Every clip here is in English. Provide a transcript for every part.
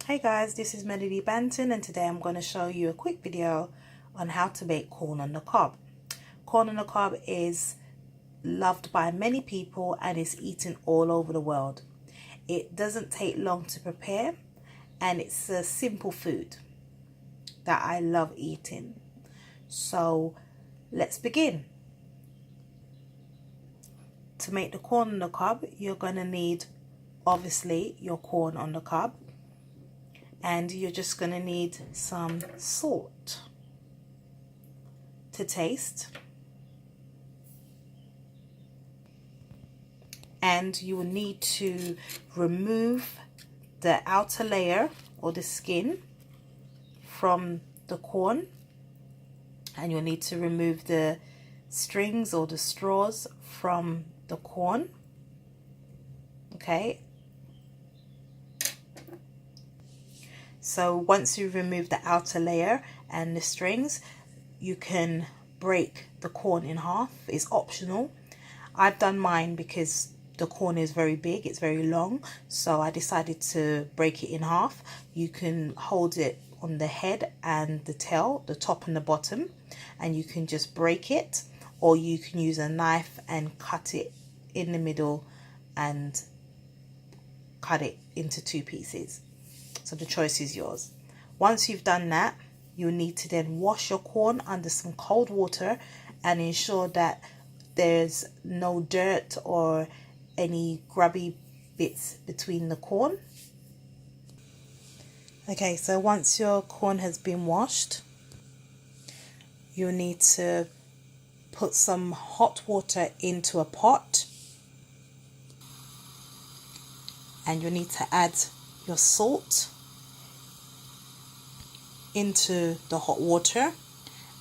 Hey guys, this is Melody Banton and today I'm going to show you a quick video on how to make corn on the cob. Corn on the cob is loved by many people and is eaten all over the world. It doesn't take long to prepare and it's a simple food that I love eating. So let's begin. To make the corn on the cob, you're going to need obviously your corn on the cob. And you're just going to need some salt to taste. And you will need to remove the outer layer or the skin from the corn. And you'll need to remove the strings or the straws from the corn. Okay. So once you remove the outer layer and the strings, you can break the corn in half. It's optional. I've done mine because the corn is very big, it's very long, so I decided to break it in half. You can hold it on the head and the tail, the top and the bottom, and you can just break it, or you can use a knife and cut it in the middle and cut it into two pieces. So the choice is yours. Once you've done that, you'll need to then wash your corn under some cold water and ensure that there's no dirt or any grubby bits between the corn. Okay, so once your corn has been washed, you'll need to put some hot water into a pot, and you'll need to add your salt into the hot water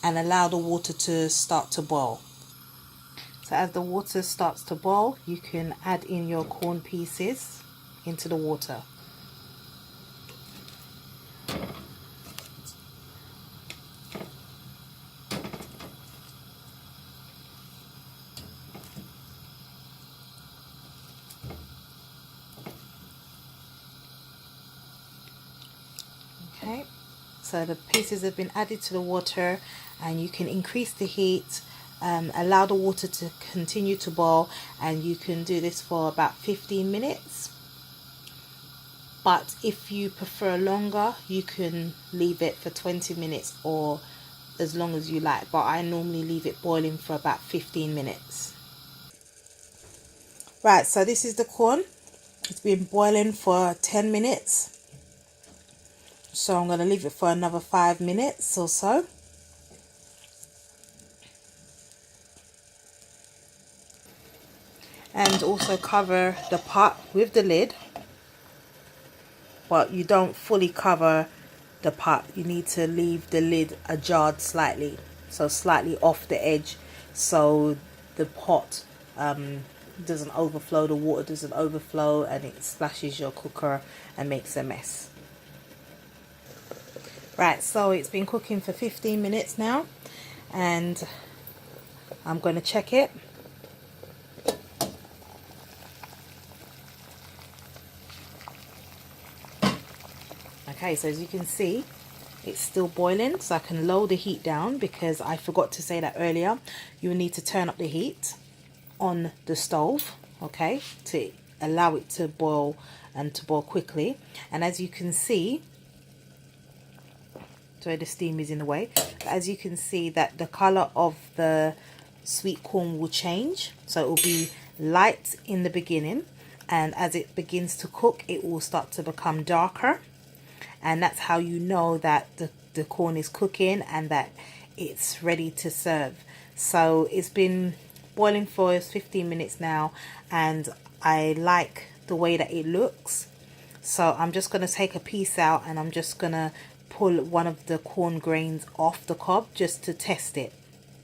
and allow the water to start to boil. So as the water starts to boil, you can add in your corn pieces into the water. Okay, so the pieces have been added to the water, and you can increase the heat, allow the water to continue to boil, and you can do this for about 15 minutes. But if you prefer longer, you can leave it for 20 minutes or as long as you like, but I normally leave it boiling for about 15 minutes. Right, so this is the corn. It's been boiling for 10 minutes. So I'm going to leave it for another 5 minutes or so. And also cover the pot with the lid. But you don't fully cover the pot. You need to leave the lid ajar slightly. So slightly off the edge. So the pot doesn't overflow, the water doesn't overflow and it splashes your cooker and makes a mess. Right, so it's been cooking for 15 minutes now, and I'm going to check it. Okay, so as you can see, it's still boiling, so I can lower the heat down because I forgot to say that earlier. You will need to turn up the heat on the stove, okay, to allow it to boil and to boil quickly. And as you can see, sorry, the steam is in the way. As you can see, that the color of the sweet corn will change. So it will be light in the beginning, and as it begins to cook, it will start to become darker. And that's how you know that the corn is cooking and that it's ready to serve. So it's been boiling for 15 minutes now, and I like the way that it looks. So I'm just going to take a piece out, and I'm just going to pull one of the corn grains off the cob just to test it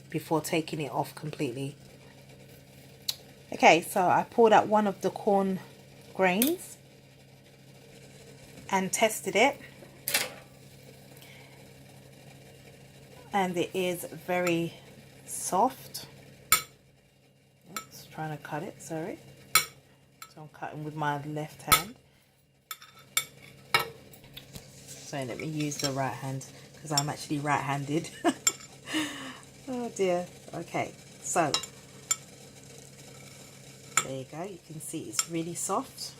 before taking it off completely. Okay, so I pulled out one of the corn grains and tested it, and it is very soft. Oops, trying to cut it, sorry. So I'm cutting with my left hand. So let me use the right hand because I'm actually right-handed. Oh dear. Okay, so there you go. You can see it's really soft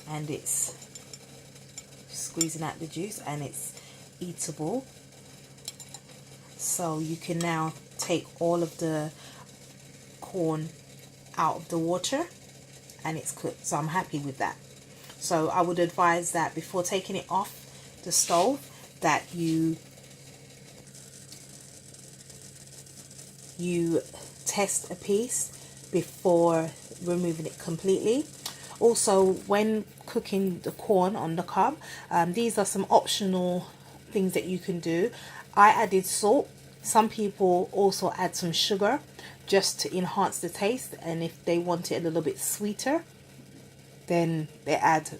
and it's squeezing out the juice and it's eatable. So you can now take all of the corn out of the water and it's cooked. So I'm happy with that. So I would advise that before taking it off the stove that you test a piece before removing it completely. Also, when cooking the corn on the cob, these are some optional things that you can do. I added salt. Some people also add some sugar just to enhance the taste, and if they want it a little bit sweeter, then they add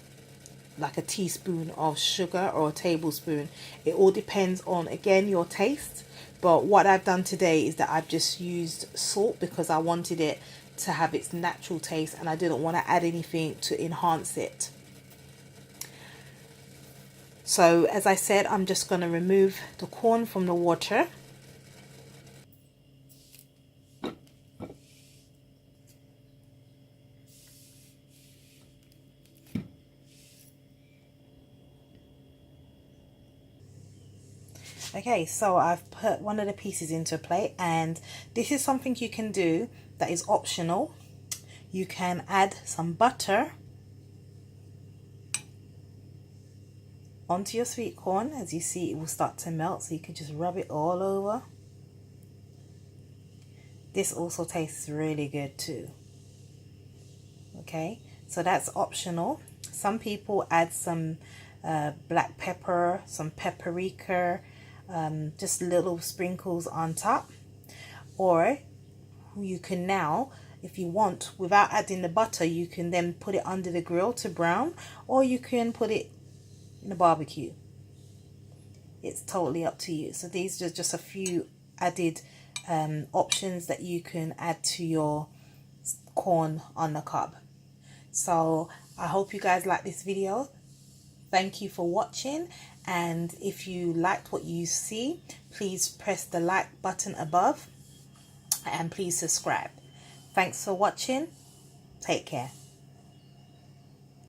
like a teaspoon of sugar or a tablespoon. It all depends on, again, your taste. But what I've done today is that I've just used salt because I wanted it to have its natural taste and I didn't want to add anything to enhance it. So as I said, I'm just going to remove the corn from the water. Okay, so I've put one of the pieces into a plate, and this is something you can do that is optional. You can add some butter onto your sweet corn. As you see, it will start to melt, so you can just rub it all over. This also tastes really good too. Okay, so that's optional. Some people add some black pepper, some paprika, just little sprinkles on top. Or you can now, if you want, without adding the butter, you can then put it under the grill to brown, or you can put it in a barbecue. It's totally up to you. So these are just a few added options that you can add to your corn on the cob. So I hope you guys like this video. Thank you for watching, and if you liked what you see, please press the like button above and please subscribe. Thanks for watching. Take care.